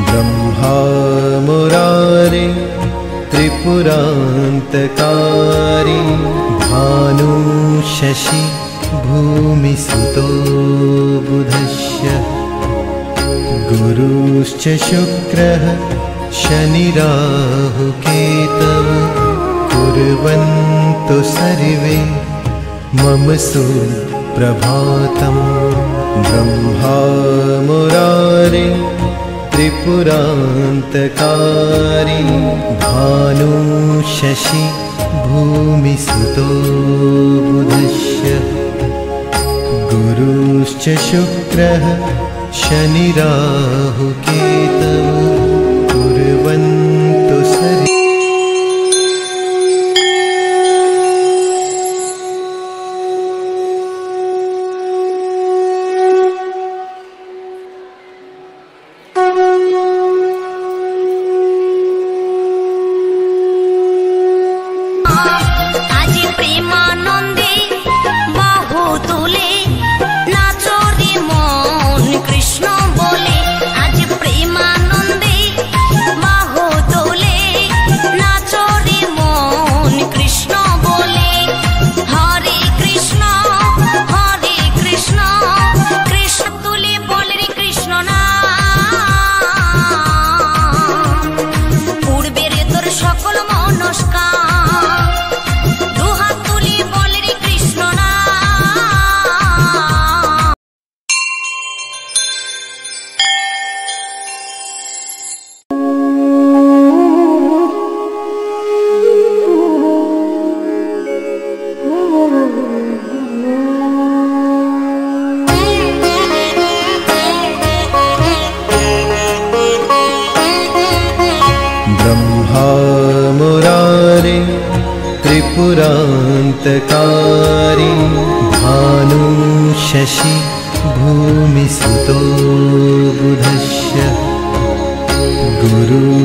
ब्रह्मा मुरारे त्रिपुरान्तकारी भानु शशि भूमिसुतो बुधस्य गुरुश्च शुक्रः शनिराहुकेतवः कुर्वन्तु सर्वे मम सुप्रभातम्। ब्रह्मा मुरारे त्रिपुरान्तकारी भानु शशि भूमिसुतो बुधस्य गुरुश्च शुक्रः शनिराहुकेतवः कुर्वन्तु सर्वे मुरारे त्रिपुरान्तकारी भानु शशि भूमिसुतो बुधस्य गुरु